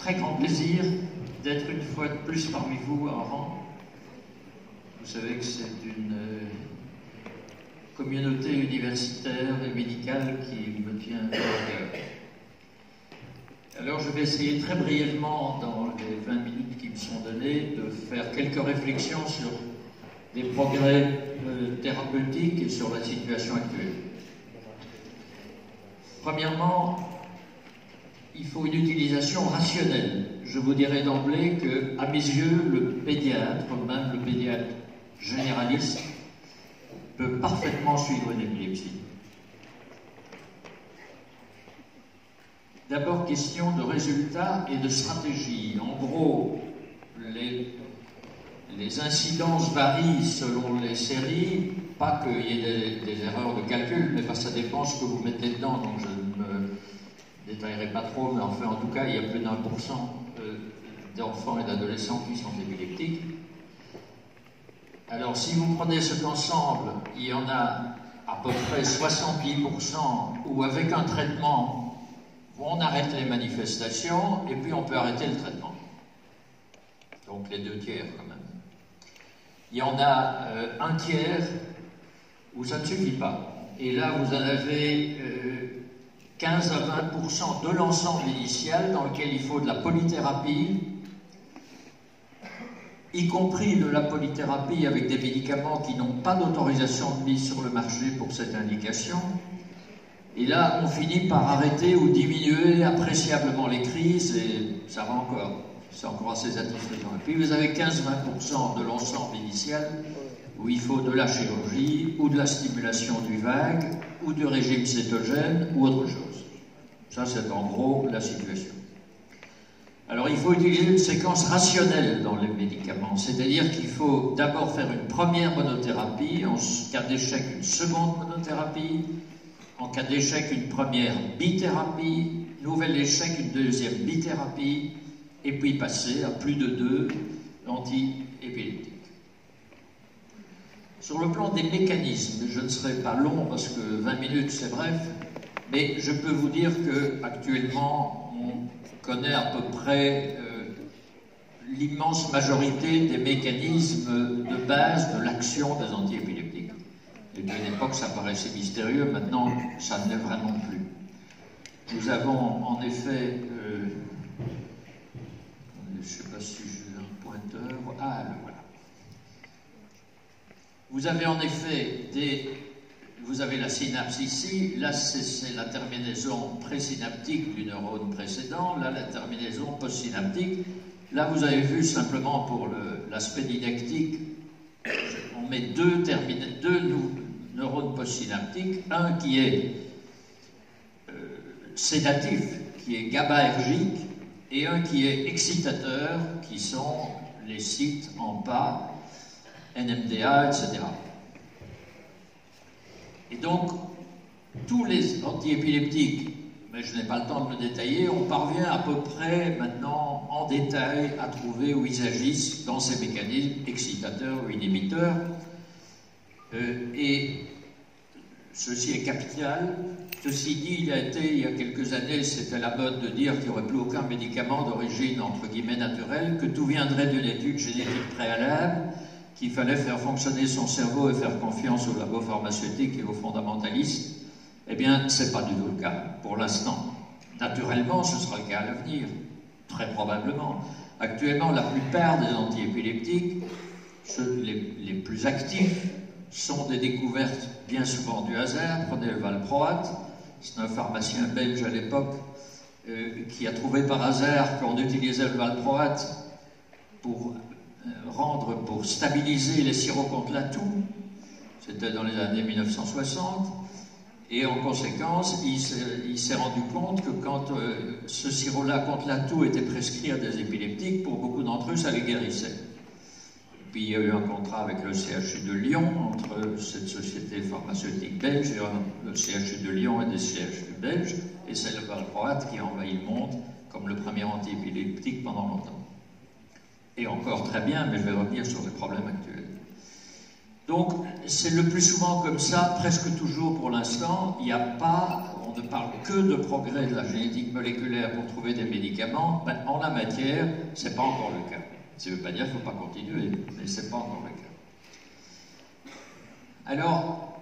très grand plaisir d'être une fois de plus parmi vous à Oran. Vous savez que c'est une communauté universitaire et médicale qui me tient à cœur. Alors je vais essayer très brièvement, dans les 20 minutes qui me sont données, de faire quelques réflexions sur les progrès thérapeutiques et sur la situation actuelle. Premièrement, il faut une utilisation rationnelle. Je vous dirais d'emblée que, à mes yeux, le pédiatre, même le pédiatre généraliste, peut parfaitement suivre une épilepsie. D'abord, question de résultats et de stratégie. En gros, les incidences varient selon les séries, pas qu'il y ait des erreurs de calcul, mais ça dépend ce que vous mettez dedans, donc je ne me détaillerai pas trop, mais enfin, en tout cas, il y a plus d'1% d'enfants et d'adolescents qui sont épileptiques. Alors, si vous prenez cet ensemble, il y en a à peu près 70% où, avec un traitement, on arrête les manifestations et puis on peut arrêter le traitement. Donc, les 2 tiers, quand même. Il y en a un tiers où ça ne suffit pas. Et là, vous en avez 15 à 20% de l'ensemble initial dans lequel il faut de la polythérapie, y compris de la polythérapie avec des médicaments qui n'ont pas d'autorisation de mise sur le marché pour cette indication. Et là, on finit par arrêter ou diminuer appréciablement les crises, et ça va encore. C'est encore assez satisfaisant. Et puis vous avez 15-20% de l'ensemble initial où il faut de la chirurgie, ou de la stimulation du vague, ou du régime cétogène, ou autre chose. Ça, c'est en gros la situation. Alors, il faut utiliser une séquence rationnelle dans les médicaments, c'est-à-dire qu'il faut d'abord faire une première monothérapie, en cas d'échec, une seconde monothérapie, en cas d'échec, une première bithérapie, nouvel échec, une deuxième bithérapie, et puis passer à plus de 2 anti-épileptiques. Sur le plan des mécanismes, je ne serai pas long parce que 20 minutes c'est bref, mais je peux vous dire qu'actuellement on connaît à peu près l'immense majorité des mécanismes de base de l'action des antiépileptiques. Et à une époque ça paraissait mystérieux, maintenant ça ne l'est vraiment plus. Nous avons en effet, je ne sais pas si j'ai un pointeur, ah le voilà. Vous avez en effet vous avez la synapse ici, là c'est la terminaison présynaptique du neurone précédent, là la terminaison postsynaptique. Là vous avez vu simplement pour l'aspect didactique, on met 2 neurones postsynaptiques, un qui est sédatif, qui est GABAergique, et un qui est excitateur, qui sont les sites en pas, NMDA, etc. Et donc, tous les antiépileptiques, mais je n'ai pas le temps de le détailler, on parvient à peu près maintenant en détail à trouver où ils agissent dans ces mécanismes excitateurs ou inhibiteurs. Et ceci est capital. Ceci dit, il y a quelques années, c'était la mode de dire qu'il n'y aurait plus aucun médicament d'origine, entre guillemets, naturelle, que tout viendrait d'une étude génétique préalable, qu'il fallait faire fonctionner son cerveau et faire confiance aux labos pharmaceutiques et aux fondamentalistes. Eh bien, ce n'est pas du tout le cas, pour l'instant. Naturellement, ce sera le cas à l'avenir, très probablement. Actuellement, la plupart des antiépileptiques, les plus actifs, sont des découvertes bien souvent du hasard. Prenez le valproate, c'est un pharmacien belge à l'époque qui a trouvé par hasard qu'on utilisait le valproate pour stabiliser les sirops contre la toux. C'était dans les années 1960. Et en conséquence, il s'est rendu compte que quand ce sirop-là contre la toux était prescrit à des épileptiques, pour beaucoup d'entre eux, ça les guérissait. Puis il y a eu un contrat avec le CHU de Lyon, entre cette société pharmaceutique belge et le CHU de Lyon et des CHU belges, et c'est le valproate qui a envahi le monde comme le premier antiépileptique pendant longtemps. Et encore très bien, mais je vais revenir sur les problèmes actuels. Donc, c'est le plus souvent comme ça, presque toujours pour l'instant, il n'y a pas, on ne parle que de progrès de la génétique moléculaire pour trouver des médicaments, ben, en la matière, ce n'est pas encore le cas. Ça ne veut pas dire qu'il ne faut pas continuer, mais ce n'est pas encore le cas. Alors,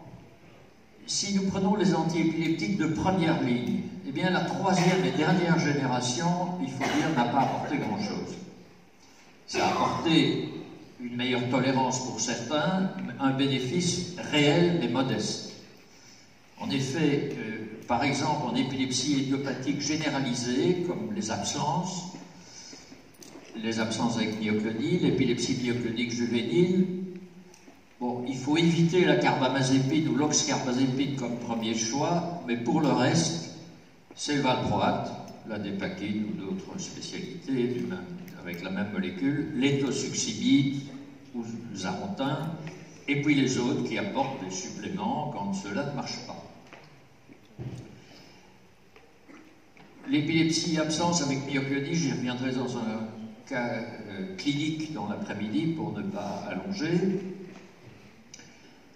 si nous prenons les antiépileptiques de première ligne, eh bien la troisième et dernière génération, il faut dire, n'a pas apporté grand-chose. Ça a apporté une meilleure tolérance pour certains, un bénéfice réel mais modeste. En effet, par exemple, en épilepsie idiopathique généralisée, comme les absences avec myoclonie, l'épilepsie myoclonique juvénile, bon, il faut éviter la carbamazépine ou l'oxcarbazépine comme premier choix, mais pour le reste, c'est le valproate, la dépakine ou d'autres spécialités avec la même molécule, l'étosuximide ou zarontin, et puis les autres qui apportent des suppléments quand cela ne marche pas. L'épilepsie absence avec myoclonie, j'y reviendrai dans un cas clinique dans l'après-midi pour ne pas allonger.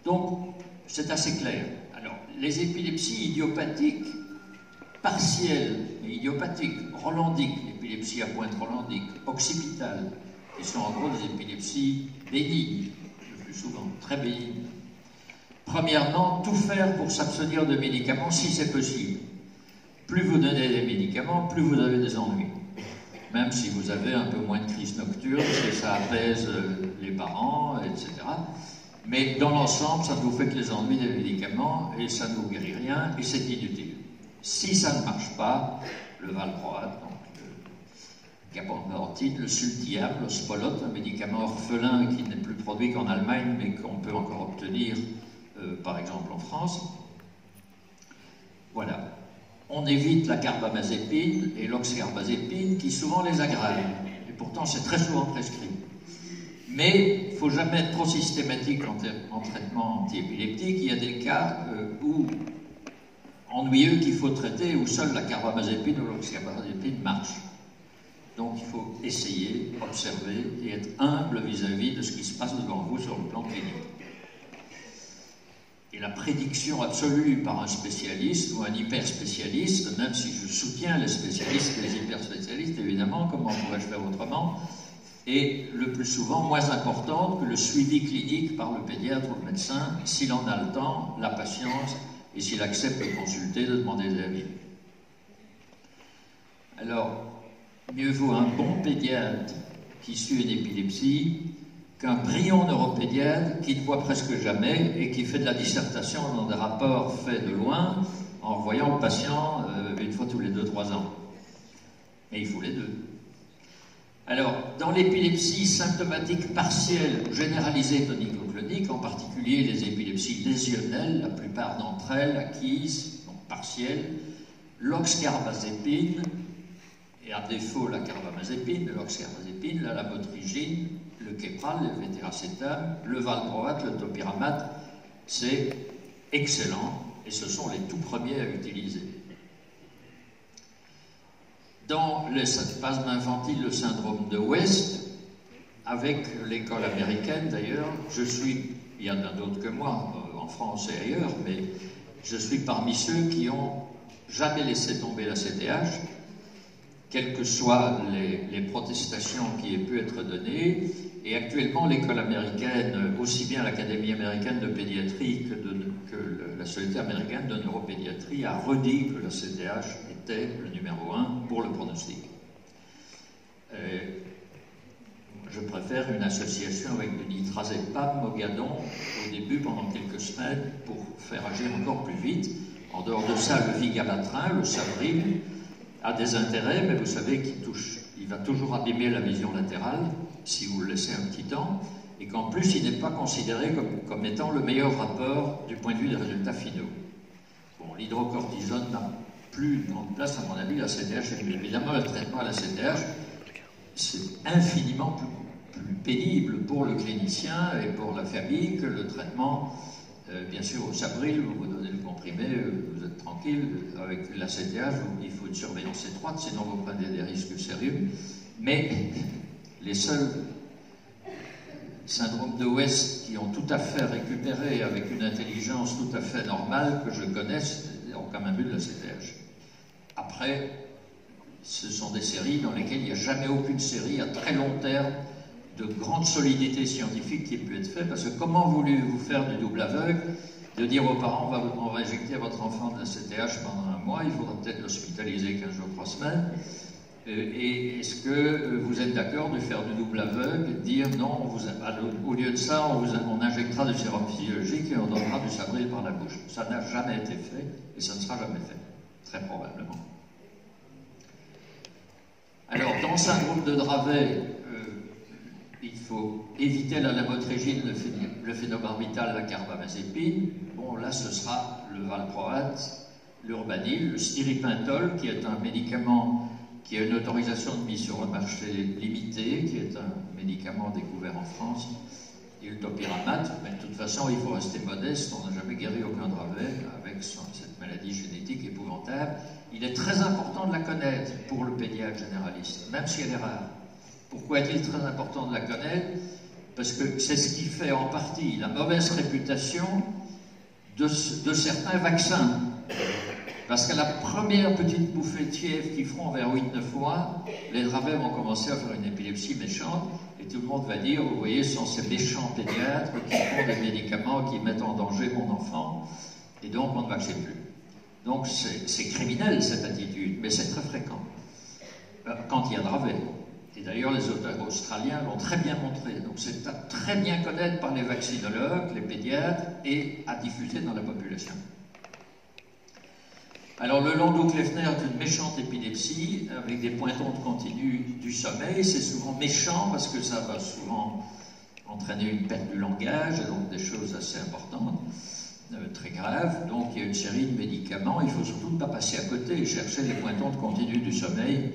Donc, c'est assez clair. Alors, les épilepsies idiopathiques partielles et idiopathiques, rolandiques, l'épilepsie à pointe rolandique, occipitale, qui sont en gros des épilepsies bénignes, le plus souvent, très bénignes. Premièrement, tout faire pour s'abstenir de médicaments si c'est possible. Plus vous donnez des médicaments, plus vous avez des ennuis. Même si vous avez un peu moins de crises nocturnes, et ça apaise les parents, etc. Mais dans l'ensemble, ça ne vous fait que les ennuis des médicaments et ça ne vous guérit rien et c'est inutile. Si ça ne marche pas, le valproate, donc le gabapentin, le sultiam, le spolote, un médicament orphelin qui n'est plus produit qu'en Allemagne mais qu'on peut encore obtenir par exemple en France. Voilà. On évite la carbamazépine et l'oxcarbazépine qui souvent les aggravent. Et pourtant, c'est très souvent prescrit. Mais il ne faut jamais être trop systématique en traitement antiépileptique. Il y a des cas ennuyeux qu'il faut traiter où seule la carbamazépine ou l'oxcarbazépine marche. Donc il faut essayer, observer et être humble vis-à-vis de ce qui se passe devant vous sur le plan clinique. Et la prédiction absolue par un spécialiste ou un hyperspécialiste, même si je soutiens les spécialistes et les hyperspécialistes, évidemment, comment pourrais-je faire autrement, est le plus souvent moins importante que le suivi clinique par le pédiatre ou le médecin, s'il en a le temps, la patience, et s'il accepte de consulter, de demander des avis. Alors, mieux vaut un bon pédiatre qui suit une épilepsie qu'un brillant neuropédiatre qui ne voit presque jamais et qui fait de la dissertation dans des rapports faits de loin en revoyant le patient une fois tous les 2-3 ans. Mais il faut les deux. Alors, dans l'épilepsie symptomatique partielle ou généralisée tonico-clonique, en particulier les épilepsies lésionnelles, la plupart d'entre elles acquises, donc partielles, l'oxcarbazépine, et à défaut la carbamazépine, l'oxcarbazépine, la lamotrigine, le Keppral, le vétéracétam, le valproate, le topiramate, c'est excellent et ce sont les tout premiers à utiliser. Dans les spasmes infantiles, le syndrome de West, avec l'école américaine d'ailleurs, il y en a d'autres que moi, en France et ailleurs, mais je suis parmi ceux qui ont jamais laissé tomber la CTH, quelles que soient les protestations qui aient pu être données. Et actuellement, l'école américaine, aussi bien l'Académie américaine de pédiatrie que la Société américaine de neuropédiatrie, a redit que la CTH était le numéro 1 pour le pronostic. Je préfère une association avec du nitrazepam, Mogadon, au début, pendant quelques semaines, pour faire agir encore plus vite. En dehors de ça, le vigabatrin, le sabril, a des intérêts, mais vous savez qu'il va toujours abîmer la vision latérale si vous le laissez un petit temps, et qu'en plus il n'est pas considéré comme étant le meilleur rapport du point de vue des résultats finaux. Bon, l'hydrocortisone n'a plus une grande place à mon avis, la CTH, évidemment le traitement à la CTH, c'est infiniment plus pénible pour le clinicien et pour la famille que le traitement. Bien sûr, au Sabril, vous donnez le comprimé, vous êtes tranquille. Avec la CTH, il faut une surveillance étroite, sinon vous prenez des risques sérieux. Mais les seuls syndromes de West qui ont tout à fait récupéré avec une intelligence tout à fait normale que je connaisse, aucun but de la CTH. Après, ce sont des séries dans lesquelles il n'y a jamais aucune série à très long terme de grande solidité scientifique qui ait pu être faite, parce que comment voulez-vous faire du double aveugle, de dire aux parents on va injecter à votre enfant de la CTH pendant un mois, il faudra peut-être l'hospitaliser 15 jours, 3 semaines, et est-ce que vous êtes d'accord de faire du double aveugle, dire non, au lieu de ça, on injectera du sérum physiologique et on donnera du Sabril par la bouche. Ça n'a jamais été fait, et ça ne sera jamais fait, très probablement. Alors, dans le syndrome de Dravet, il faut éviter la lamotrigine, le phénobarbital, la carbamazépine. Bon, là, ce sera le valproate, l'urbanil, le stiripentol, qui est un médicament qui a une autorisation de mise sur le marché limitée, qui est un médicament découvert en France, et le topiramate. Mais de toute façon, il faut rester modeste, on n'a jamais guéri aucun Dravet avec cette maladie génétique épouvantable. Il est très important de la connaître pour le pédiatre généraliste, même si elle est rare. Pourquoi est-il très important de la connaître? Parce que c'est ce qui fait en partie la mauvaise réputation de certains vaccins. Parce qu'à la première petite bouffée de fièvre qu'ils feront vers 8-9 mois, les Dravets vont commencer à faire une épilepsie méchante, et tout le monde va dire, vous voyez, ce sont ces méchants pédiatres qui font des médicaments qui mettent en danger mon enfant, et donc on ne vaccine plus. Donc c'est criminel cette attitude, mais c'est très fréquent, quand il y a Dravet. Et d'ailleurs, les auteurs australiens l'ont très bien montré. Donc c'est à très bien connaître par les vaccinologues, les pédiatres, et à diffuser dans la population. Alors le Landau-Kleffner est une méchante épilepsie, avec des pointons de continu du sommeil. C'est souvent méchant parce que ça va souvent entraîner une perte du langage, et donc des choses assez importantes, très graves. Donc il y a une série de médicaments. Il faut surtout ne pas passer à côté et chercher les pointons de continu du sommeil.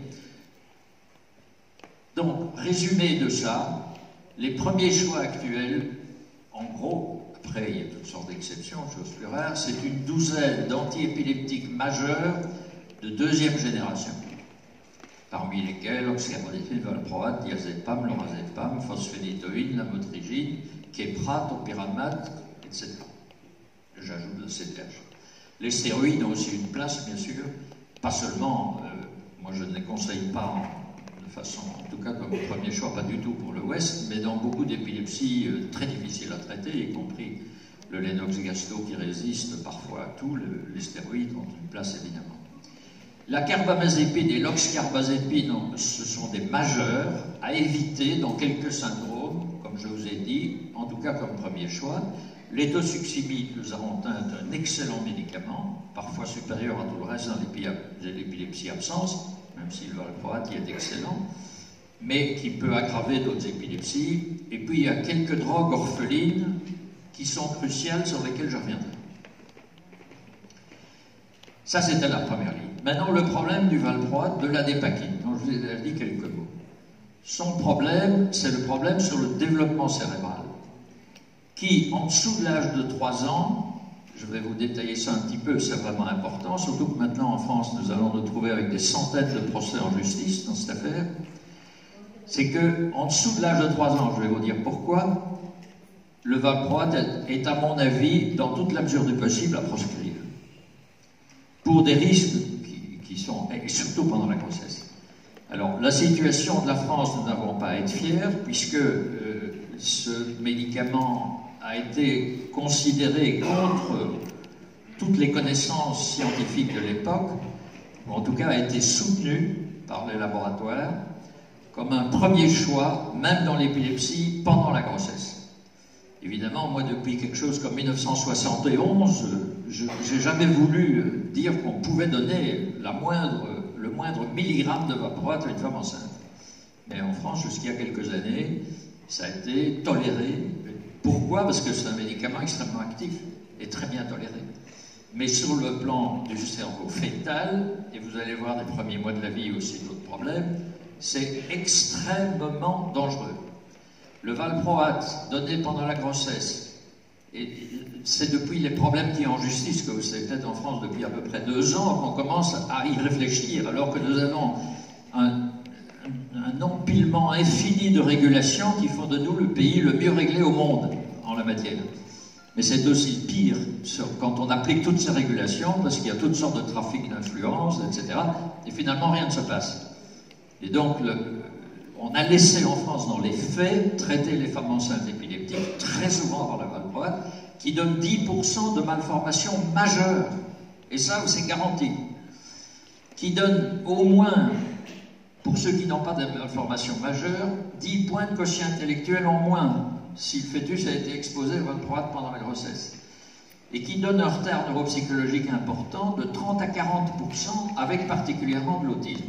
Donc, résumé de ça, les premiers choix actuels, en gros, après il y a toutes sortes d'exceptions, choses plus rares, c'est une douzaine d'antiépileptiques majeurs de deuxième génération, parmi lesquels oxcarbazépine, valproate, diazépam, lorazépam, phosphénitoïne, lamotrigine, Keppra, topiramate, etc. J'ajoute le CTH. Les stéroïdes ont aussi une place, bien sûr, pas seulement, moi je ne les conseille pas de façon, en tout cas comme premier choix, pas du tout pour le Ouest, mais dans beaucoup d'épilepsies très difficiles à traiter, y compris le Lennox-Gastaut qui résiste parfois à tout, les stéroïdes ont une place évidemment. La carbamazépine et l'oxcarbazépine, ce sont des majeurs à éviter dans quelques syndromes, comme je vous ai dit, en tout cas comme premier choix. L'étosuximide, le zarantin, est un excellent médicament, parfois supérieur à tout le reste dans l'épilepsie absence, même si le valproate est excellent, mais qui peut aggraver d'autres épilepsies. Et puis il y a quelques drogues orphelines qui sont cruciales, sur lesquelles je reviendrai. Ça, c'était la première ligne. Maintenant, le problème du valproate, de la dépakine, dont je vous ai déjà dit quelques mots. Son problème, c'est le problème sur le développement cérébral, qui, en dessous de l'âge de 3 ans, je vais vous détailler ça un petit peu, c'est vraiment important, surtout que maintenant en France, nous allons nous trouver avec des centaines de procès en justice dans cette affaire, c'est que en dessous de l'âge de 3 ans, je vais vous dire pourquoi, le valproate est, à mon avis, dans toute la mesure du possible, à proscrire. Pour des risques qui sont, et surtout pendant la grossesse. Alors, la situation de la France, nous n'avons pas à être fiers, puisque ce médicament a été considéré contre toutes les connaissances scientifiques de l'époque, ou en tout cas a été soutenu par les laboratoires, comme un premier choix, même dans l'épilepsie, pendant la grossesse. Évidemment, moi, depuis quelque chose comme 1971, je n'ai jamais voulu dire qu'on pouvait donner le moindre milligramme de valproate à une femme enceinte. Mais en France, jusqu'il y a quelques années, ça a été toléré. Pourquoi? Parce que c'est un médicament extrêmement actif et très bien toléré. Mais sur le plan du cerveau fœtal, et vous allez voir des premiers mois de la vie aussi d'autres problèmes, c'est extrêmement dangereux. Le valproate donné pendant la grossesse, et c'est depuis les problèmes qu'il y a en justice, que vous savez peut-être en France depuis à peu près 2 ans, qu'on commence à y réfléchir, alors que nous avons un empilement infini de régulations qui font de nous le pays le mieux réglé au monde en la matière. Mais c'est aussi pire quand on applique toutes ces régulations, parce qu'il y a toutes sortes de trafics d'influence, etc. Et finalement, rien ne se passe. Et donc, on a laissé en France, dans les faits, traiter les femmes enceintes épileptiques, très souvent par la valproate, qui donne 10% de malformations majeures. Et ça, c'est garanti. Qui donne au moins, pour ceux qui n'ont pas de malformations majeures, 10 points de quotient intellectuel en moins, si le fœtus a été exposé à valproate pendant la grossesse. Et qui donne un retard neuropsychologique important de 30 à 40%, avec particulièrement de l'autisme.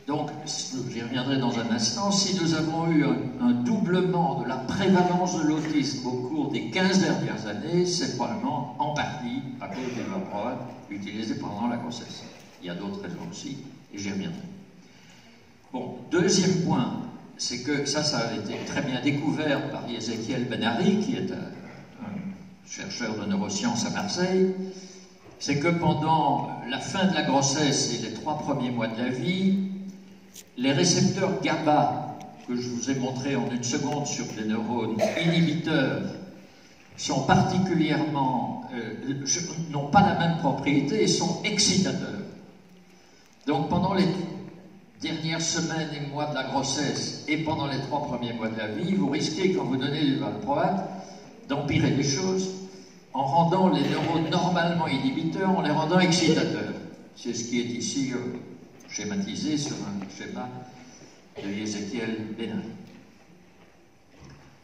Donc, j'y reviendrai dans un instant, si nous avons eu un doublement de la prévalence de l'autisme au cours des 15 dernières années, c'est probablement en partie à cause des valproate utilisées pendant la grossesse. Il y a d'autres raisons aussi, et j'y reviendrai. Bon, deuxième point, c'est que ça a été très bien découvert par Ezequiel Benari, qui est un chercheur de neurosciences à Marseille, c'est que pendant la fin de la grossesse et les 3 premiers mois de la vie, les récepteurs GABA, que je vous ai montré en une seconde sur des neurones inhibiteurs, sont particulièrement, n'ont pas la même propriété et sont excitateurs. Donc pendant les dernières semaines et mois de la grossesse et pendant les 3 premiers mois de la vie, vous risquez, quand vous donnez du valproate, d'empirer les choses en rendant les neurones normalement inhibiteurs, en les rendant excitateurs. C'est ce qui est ici schématisé sur un schéma de Ezequiel Benari.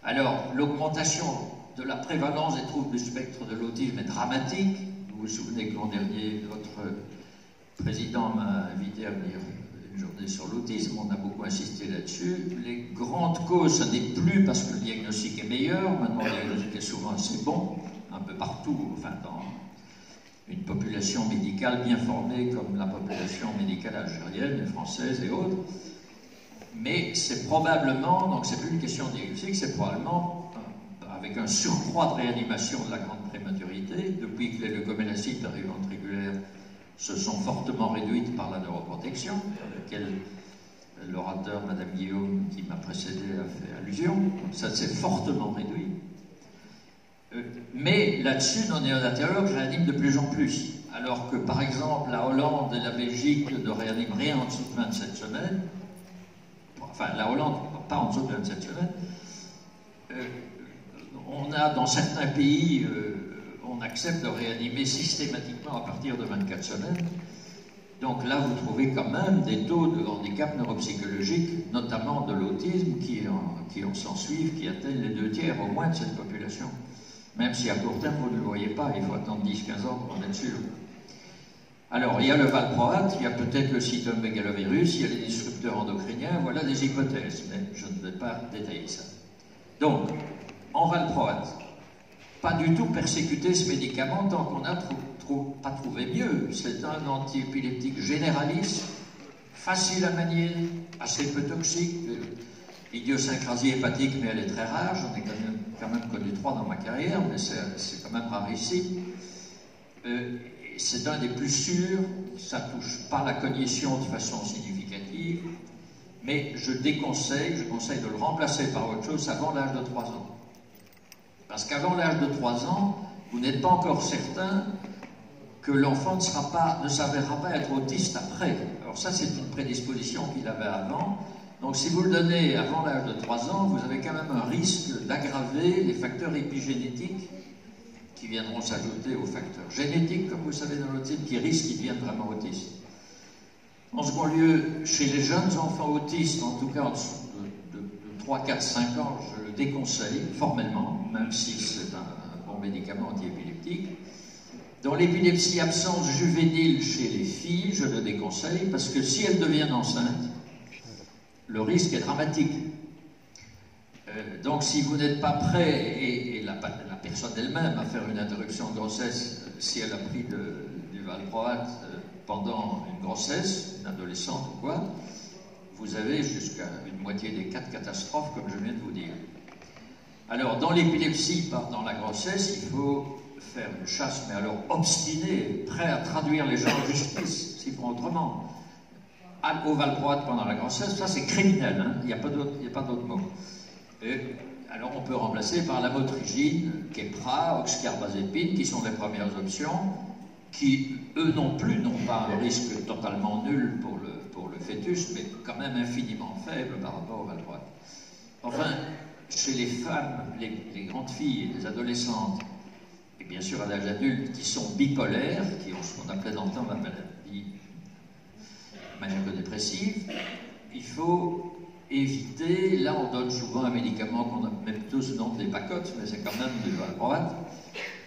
Alors, l'augmentation de la prévalence des troubles du spectre de l'autisme est dramatique. Vous vous souvenez que l'an dernier, votre président m'a invité à venir une journée sur l'autisme, on a beaucoup insisté là-dessus. Les grandes causes, ce n'est plus parce que le diagnostic est meilleur, maintenant le diagnostic est souvent assez bon, un peu partout, enfin dans une population médicale bien formée comme la population médicale algérienne et française et autres. Mais c'est probablement, donc c'est plus une question de diagnostic, c'est probablement avec un surcroît de réanimation de la grande prématurité, depuis que les leucomélacites ventriculaires se sont fortement réduites par la neuroprotection, à laquelle l'orateur, Madame Guillaume, qui m'a précédé, a fait allusion. Ça s'est fortement réduit. Mais là-dessus, nos néonatologues réaniment de plus en plus. Alors que, par exemple, la Hollande et la Belgique ne réaniment rien en dessous de 27 semaines. Enfin, la Hollande, pas en dessous de 27 semaines. On a, dans certains pays, on accepte de réanimer systématiquement à partir de 24 semaines. Donc là, vous trouvez quand même des taux de handicap neuropsychologique, notamment de l'autisme, qui en s'ensuivent, qui atteignent les 2/3 au moins de cette population. Même si à court terme, vous ne le voyez pas, il faut attendre 10-15 ans pour en être sûr. Alors, il y a le valproate, il y a peut-être le cytomégalovirus, il y a les disrupteurs endocriniens, voilà des hypothèses, mais je ne vais pas détailler ça. Donc, en valproate, pas du tout persécuter ce médicament tant qu'on n'a pas trouvé mieux. C'est un antiépileptique généraliste, facile à manier, assez peu toxique. L'idiosyncrasie hépatique, mais elle est très rare. J'en ai quand même connu 3 dans ma carrière, mais c'est quand même rarissime. C'est un des plus sûrs. Ça ne touche pas la cognition de façon significative. Mais je conseille de le remplacer par autre chose avant l'âge de 3 ans. Parce qu'avant l'âge de 3 ans, vous n'êtes pas encore certain que l'enfant ne s'avérera pas être autiste après. Alors ça, c'est une prédisposition qu'il avait avant. Donc si vous le donnez avant l'âge de 3 ans, vous avez quand même un risque d'aggraver les facteurs épigénétiques qui viendront s'ajouter aux facteurs génétiques, comme vous savez dans l'autisme, qui risquent qu'ils deviennent vraiment autistes. En second lieu, chez les jeunes enfants autistes, en tout cas en dessous de 3, 4, 5 ans, je le déconseille formellement, même si c'est un bon médicament antiépileptique. Dans l'épilepsie absence juvénile chez les filles, je le déconseille parce que si elles deviennent enceintes, le risque est dramatique. Donc si vous n'êtes pas prêt, et la personne elle-même à faire une interruption de grossesse, si elle a pris du valproate pendant une grossesse, une adolescente ou quoi, vous avez jusqu'à une moitié des cas de catastrophe, comme je viens de vous dire. Alors, dans l'épilepsie pendant la grossesse, il faut faire une chasse, mais alors obstinée, prêt à traduire les gens en justice, s'ils font autrement. Au valproate pendant la grossesse, ça c'est criminel, hein, il n'y a pas d'autre mot. alors on peut remplacer par la motrigine, Keppra, oxcarbazépine, qui sont les premières options, qui, eux non plus, n'ont pas un risque totalement nul pour le fœtus, mais quand même infiniment faible par rapport au valproate. Enfin, chez les femmes, les grandes filles et les adolescentes, et bien sûr à l'âge adulte, qui sont bipolaires, qui ont ce qu'on appelait dans le temps la maladie maniaco-dépressive, il faut éviter, là on donne souvent un médicament qu'on a même tous le nom des pacotes, mais c'est quand même du valproate.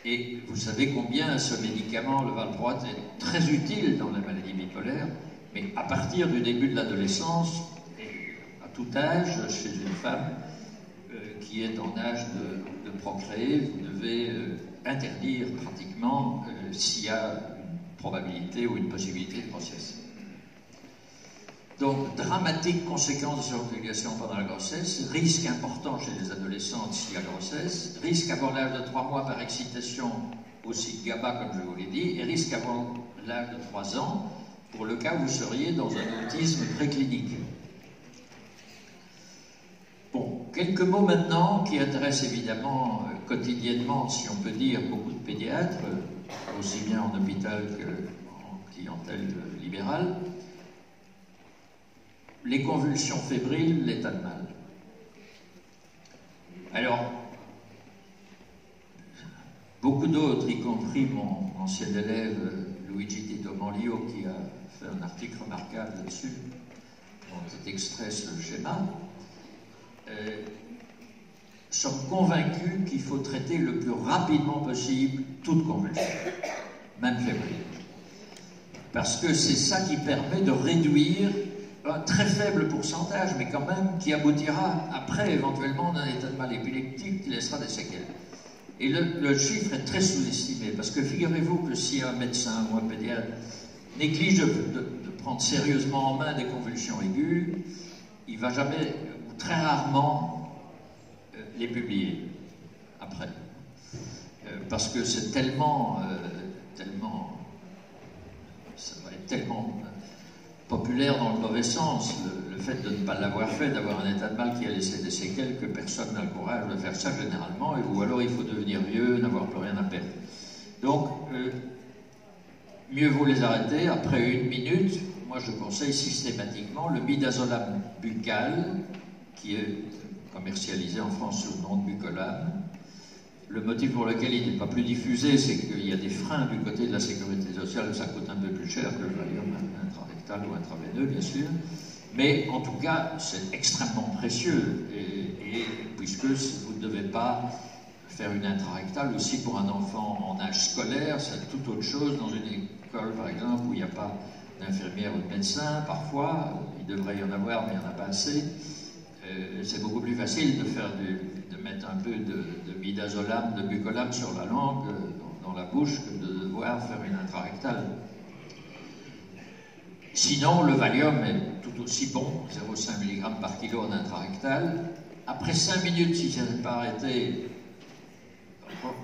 Et vous savez combien ce médicament, le valproate, est très utile dans la maladie bipolaire, mais à partir du début de l'adolescence, et à tout âge, chez une femme qui est en âge de procréer, vous devez interdire pratiquement s'il y a une probabilité ou une possibilité de grossesse. Donc, dramatique conséquence de surpopulation pendant la grossesse, risque important chez les adolescentes s'il y a grossesse, risque avant l'âge de 3 mois par excitation aussi GABA, comme je vous l'ai dit, et risque avant l'âge de 3 ans, pour le cas où vous seriez dans un autisme préclinique. Bon, quelques mots maintenant qui intéressent évidemment quotidiennement, si on peut dire, beaucoup de pédiatres, aussi bien en hôpital qu'en clientèle libérale. Les convulsions fébriles, l'état de mal. Alors, beaucoup d'autres, y compris mon ancien élève Luigi Tito Manlio, qui a fait un article remarquable là-dessus, dont est extrait ce schéma, sont convaincus qu'il faut traiter le plus rapidement possible toute convulsion, même fébrile. Parce que c'est ça qui permet de réduire un très faible pourcentage, mais quand même, qui aboutira après éventuellement d'un état de mal épileptique qui laissera des séquelles. Et le chiffre est très sous-estimé, parce que figurez-vous que si un médecin ou un pédiatre néglige de prendre sérieusement en main des convulsions aiguës, il ne va jamais, ou très rarement, les publier après. Parce que c'est tellement, ça va être tellement populaire dans le mauvais sens, le fait de ne pas l'avoir fait, d'avoir un état de mal qui a laissé des séquelles, que personne n'a le courage de faire ça généralement, ou alors il faut devenir vieux, n'avoir plus rien à perdre. Donc, mieux vaut les arrêter après 1 minute. Moi, je conseille systématiquement le midazolam buccal, qui est commercialisé en France sous le nom de Bucolam. Le motif pour lequel il n'est pas plus diffusé, c'est qu'il y a des freins du côté de la sécurité sociale, ça coûte un peu plus cher que le valium intrarectal ou intraveineux, bien sûr. Mais en tout cas, c'est extrêmement précieux, et puisque vous ne devez pas faire une intrarectale aussi pour un enfant en âge scolaire, c'est tout autre chose dans une école, par exemple, où il n'y a pas d'infirmière ou de médecin, parfois, il devrait y en avoir, mais il n'y en a pas assez. C'est beaucoup plus facile de mettre un peu de midazolam, de bucolam sur la langue, dans la bouche, que de devoir faire une intrarectale. Sinon, le Valium est tout aussi bon, 0,5 mg par kilo en intrarectal. Après 5 minutes, si ça n'est pas arrêté,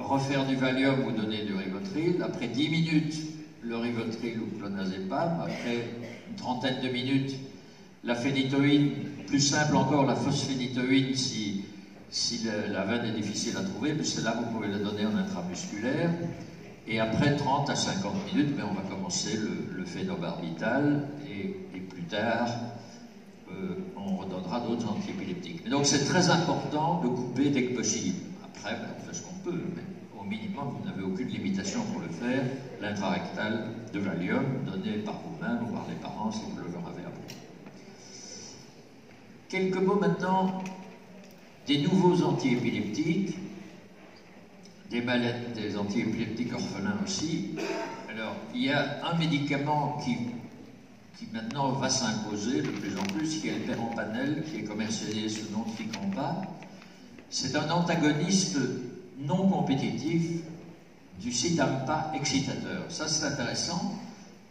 refaire du Valium ou donner du Rivotril. Après 10 minutes, le Rivotril ou clonazepam. Après une trentaine de minutes, la phénitoïne. Plus simple encore, la phosphénitoïne, si la veine est difficile à trouver, mais celle-là, vous pouvez la donner en intramusculaire. Et après 30 à 50 minutes, on va commencer le phénobarbital, et plus tard, on redonnera d'autres antiépileptiques. Donc c'est très important de couper dès que possible. Après, on fait ce qu'on peut, mais au minimum, vous n'avez aucune limitation pour le faire. L'intrarectal de Valium, donné par vous-même ou par les parents, si vous le leur avez appris. Quelques mots maintenant des nouveaux antiépileptiques, des antiépileptiques orphelins aussi. Alors, il y a un médicament qui maintenant va s'imposer de plus en plus, qui est le Perampanel, qui est commercialisé sous le nom de Ficampa. C'est un antagoniste non compétitif du CITAMPA excitateur. Ça, c'est intéressant,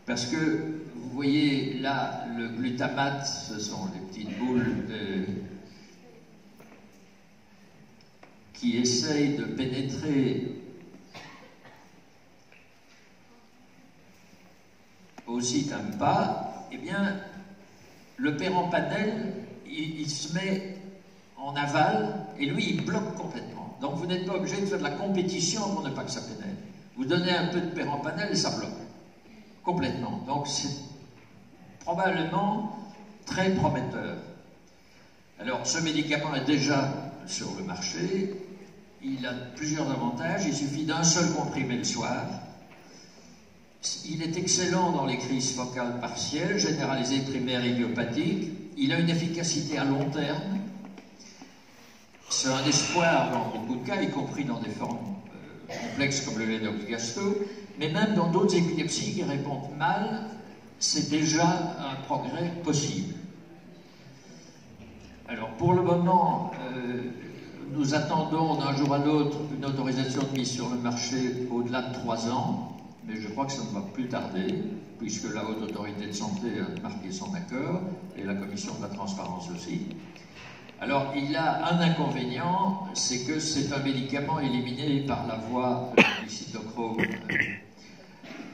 parce que vous voyez là, le glutamate, ce sont les petites boules qui essayent de pénétrer au CITAMPA. Eh bien, le Perampanel, il se met en aval, et lui, il bloque complètement. Donc vous n'êtes pas obligé de faire de la compétition pour ne pas que ça pénètre. Vous donnez un peu de pérampanel et ça bloque. Complètement. Donc c'est probablement très prometteur. Alors ce médicament est déjà sur le marché. Il a plusieurs avantages. Il suffit d'un seul comprimé le soir. Il est excellent dans les crises focales partielles, généralisées, primaires, idiopathiques. Il a une efficacité à long terme. C'est un espoir dans beaucoup de cas, y compris dans des formes complexes comme le Lennox-Gastaut, mais même dans d'autres épilepsies qui répondent mal, c'est déjà un progrès possible. Alors pour le moment, nous attendons d'un jour à l'autre une autorisation de mise sur le marché au-delà de 3 ans, mais je crois que ça ne va plus tarder, puisque la Haute Autorité de Santé a marqué son accord, et la Commission de la Transparence aussi. Alors, il a un inconvénient, c'est que c'est un médicament éliminé par la voie du cytochrome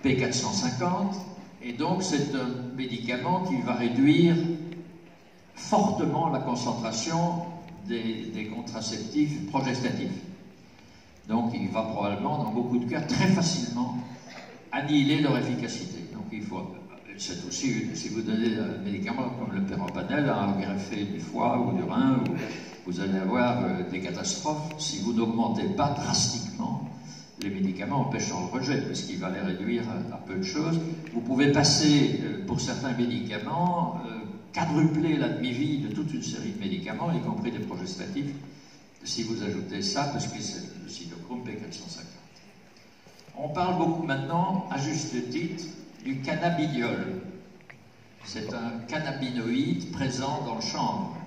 P450, et donc c'est un médicament qui va réduire fortement la concentration des contraceptifs progestatifs. Donc, il va probablement, dans beaucoup de cas, très facilement annihiler leur efficacité. Donc, il faut... C'est aussi, si vous donnez un médicament comme le pérampanel à greffer du foie ou du rein, vous allez avoir des catastrophes si vous n'augmentez pas drastiquement les médicaments empêchant le rejet, parce qu'il va les réduire à peu de choses. Vous pouvez passer, pour certains médicaments, quadrupler la demi-vie de toute une série de médicaments, y compris des progestatifs, si vous ajoutez ça, parce que c'est le cytochrome P450. On parle beaucoup maintenant, à juste titre, du cannabidiol. C'est un cannabinoïde présent dans le chanvre.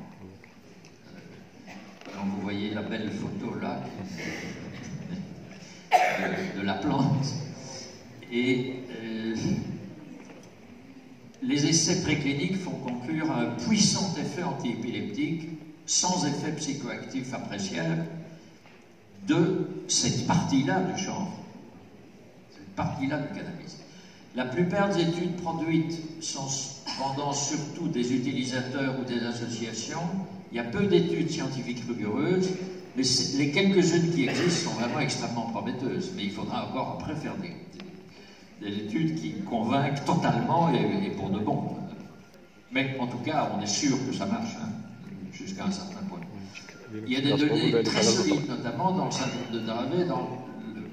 Donc vous voyez la belle photo là de la plante. Et les essais précliniques font conclure à un puissant effet antiépileptique sans effet psychoactif appréciable de cette partie-là du chanvre, cette partie-là du cannabis. La plupart des études produites sont cependant surtout des utilisateurs ou des associations. Il y a peu d'études scientifiques rigoureuses, mais les quelques-unes qui existent sont vraiment extrêmement prometteuses. Mais il faudra encore après faire des études qui convainquent totalement et pour de bon. Mais en tout cas, on est sûr que ça marche, hein, jusqu'à un certain point. Il y a des données très solides, notamment dans le syndrome de Dravet, dans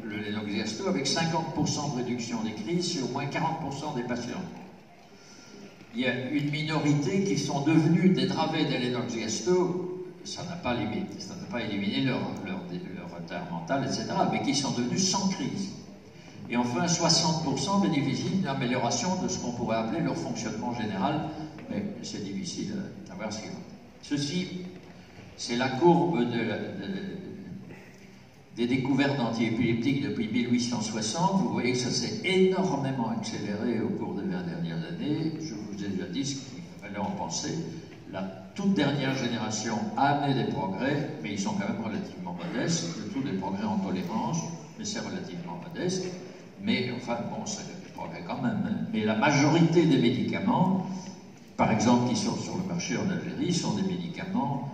le Lennox-Gastaut, avec 50% de réduction des crises sur au moins 40% des patients. Il y a une minorité qui sont devenus des Dravet des Lennox-Gastaut, ça n'a pas limité, ça n'a pas éliminé leur retard mental, etc., mais qui sont devenus sans crise. Et enfin, 60% bénéficient d'une amélioration de ce qu'on pourrait appeler leur fonctionnement général, mais c'est difficile à voir ce qu'il faut. Ceci, c'est la courbe des découvertes antiépileptiques depuis 1860. Vous voyez que ça s'est énormément accéléré au cours des 20 dernières années. Je vous ai déjà dit ce qu'il fallait en penser. La toute dernière génération a amené des progrès, mais ils sont quand même relativement modestes. Surtout des progrès en tolérance, mais c'est relativement modeste. Mais enfin, bon, c'est des progrès quand même. Hein. Mais la majorité des médicaments, par exemple, qui sont sur le marché en Algérie, sont des médicaments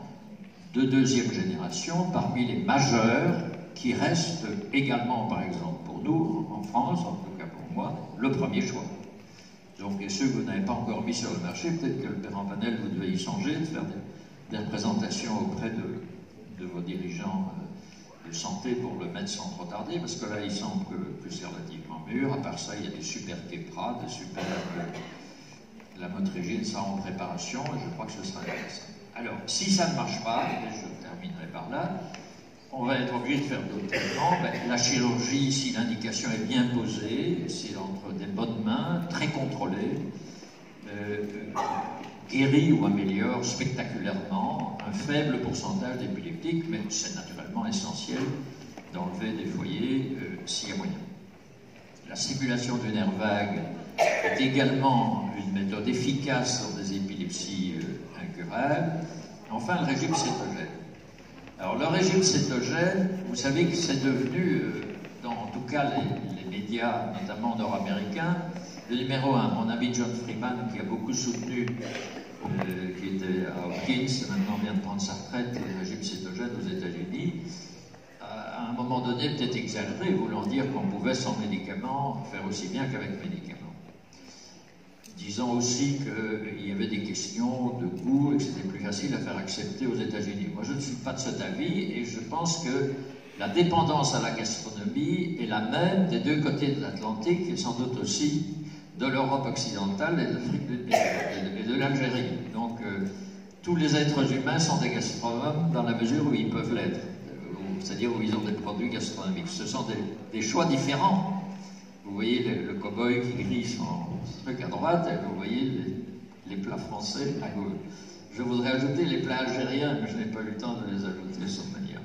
de deuxième génération, parmi les majeurs, qui restent également, par exemple, pour nous, en France, en tout cas pour moi, le premier choix. Donc, et ceux que vous n'avez pas encore mis sur le marché, peut-être que le pérampanel, vous devez y songer, de faire des représentations auprès de vos dirigeants de santé pour le mettre sans trop tarder, parce que là, il semble que c'est relativement mûr. À part ça, il y a des super Keppra, des super... la motrégine, ça en préparation, et je crois que ce sera intéressant. Alors, si ça ne marche pas, et je terminerai par là, on va être obligé de faire d'autres traitements. Ben, la chirurgie, si l'indication est bien posée, c'est entre des bonnes mains, très contrôlées, guérit ou améliore spectaculairement un faible pourcentage d'épileptiques, mais c'est naturellement essentiel d'enlever des foyers s'il y a moyen. La stimulation du nerf vague est également une méthode efficace dans des épilepsies incurables. Enfin, le régime cétogène. Alors, le régime cétogène, vous savez que c'est devenu, dans en tout cas les médias, notamment nord-américains, le numéro 1. Mon ami John Freeman, qui a beaucoup soutenu, qui était à Hopkins, maintenant président vient de prendre sa retraite, le régime cétogène aux États-Unis, à un moment donné peut-être exagéré, voulant dire qu'on pouvait sans médicaments faire aussi bien qu'avec médicaments. Disant aussi qu'il y avait des questions de goût et que c'était plus facile à faire accepter aux États-Unis. Moi, je ne suis pas de cet avis et je pense que la dépendance à la gastronomie est la même des deux côtés de l'Atlantique et sans doute aussi de l'Europe occidentale et de l'Algérie. Donc, tous les êtres humains sont des gastronomes dans la mesure où ils peuvent l'être, c'est-à-dire où ils ont des produits gastronomiques. Ce sont des choix différents. Vous voyez le cow-boy qui grille son truc à droite et vous voyez les plats français à gauche. Je voudrais ajouter les plats algériens, mais je n'ai pas eu le temps de les ajouter sans manière,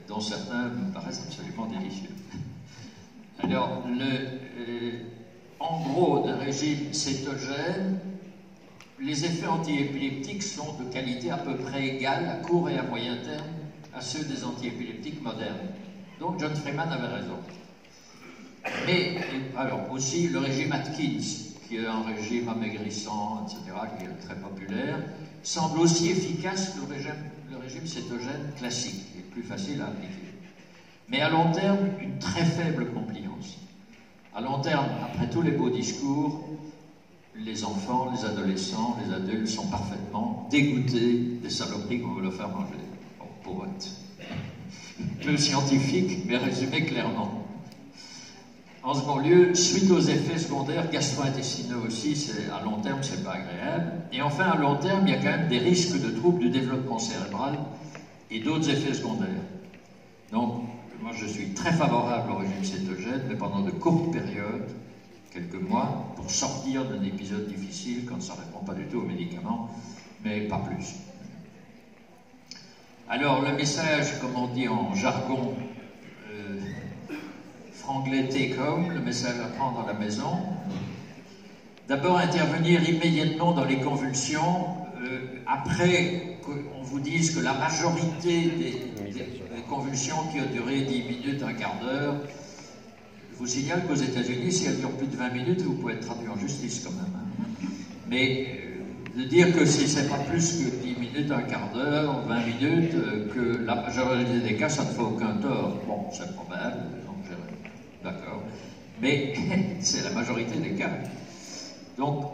dont certains me paraissent absolument délicieux. Alors, en gros, d'un régime cétogène, les effets antiépileptiques sont de qualité à peu près égale à court et à moyen terme à ceux des antiépileptiques modernes. Donc John Freeman avait raison. Mais, alors aussi, le régime Atkins, qui est un régime amaigrissant, etc., qui est très populaire, semble aussi efficace que le régime cétogène classique, qui est plus facile à appliquer. Mais à long terme, une très faible compliance. À long terme, après tous les beaux discours, les enfants, les adolescents, les adultes sont parfaitement dégoûtés des saloperies qu'on veut leur faire manger. Bon, pour être peu scientifique, mais résumé clairement. En second lieu, suite aux effets secondaires gastro-intestinaux aussi, à long terme, c'est pas agréable. Et enfin, à long terme, il y a quand même des risques de troubles du développement cérébral et d'autres effets secondaires. Donc, moi, je suis très favorable au régime cétogène, mais pendant de courtes périodes, quelques mois, pour sortir d'un épisode difficile quand ça ne répond pas du tout aux médicaments, mais pas plus. Alors, le message, comme on dit en jargon franglais take home, le message à prendre à la maison. D'abord, intervenir immédiatement dans les convulsions, après qu'on vous dise que la majorité des convulsions qui ont duré 10 minutes, un quart d'heure, je vous signale qu'aux États-Unis, si elles durent plus de 20 minutes, vous pouvez être traduit en justice quand même. Hein. Mais de dire que si c'est pas plus que 10 minutes, un quart d'heure, 20 minutes, que la majorité des cas, ça ne fait aucun tort. Bon, c'est probable, donc d'accord. Mais c'est la majorité des cas. Donc,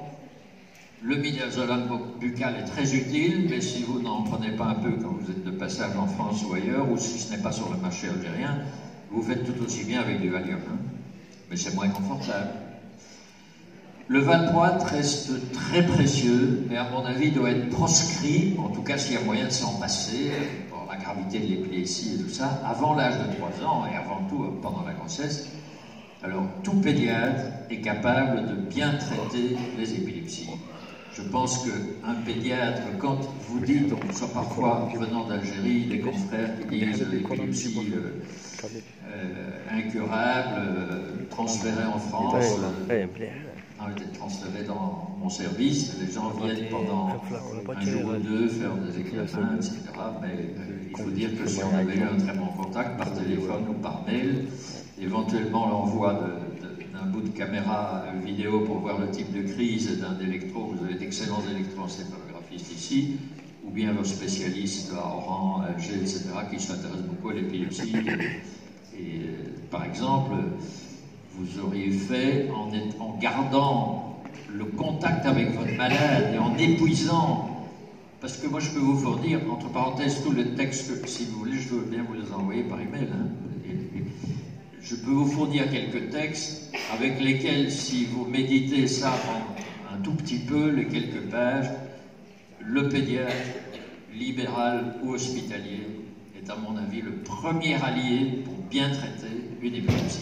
le midazolam buccal est très utile, mais si vous n'en prenez pas un peu quand vous êtes de passage en France ou ailleurs, ou si ce n'est pas sur le marché algérien, vous faites tout aussi bien avec du Valium. Hein. Mais c'est moins confortable. Le valproate reste très précieux, mais à mon avis doit être proscrit, en tout cas s'il y a moyen de s'en passer, pour la gravité de l'épilepsie et tout ça, avant l'âge de 3 ans et avant tout pendant la grossesse. Alors tout pédiatre est capable de bien traiter les épilepsies. Je pense qu'un pédiatre, quand vous dites, on soit parfois venant d'Algérie, des confrères qui disent l'épilepsie incurable, transférée en France, a été transféré dans mon service, les gens viennent pendant un jour ou deux faire des examens, etc. Mais il faut dire que si on avait eu un très bon contact par téléphone ou par mail, éventuellement l'envoi d'un bout de caméra vidéo pour voir le type de crise d'un électro, vous avez d'excellents électroencéphalographistes ici, ou bien vos spécialistes à Oran, Alger, etc., qui s'intéressent beaucoup à l'épilepsie. Et par exemple, vous auriez fait en gardant le contact avec votre malade et en épuisant, parce que moi je peux vous fournir, entre parenthèses, tous les textes, si vous voulez, je veux bien vous les envoyer par email. Hein. Je peux vous fournir quelques textes avec lesquels, si vous méditez ça un tout petit peu, les quelques pages, le pédiatre, libéral ou hospitalier, est à mon avis le premier allié pour bien traiter une épilepsie.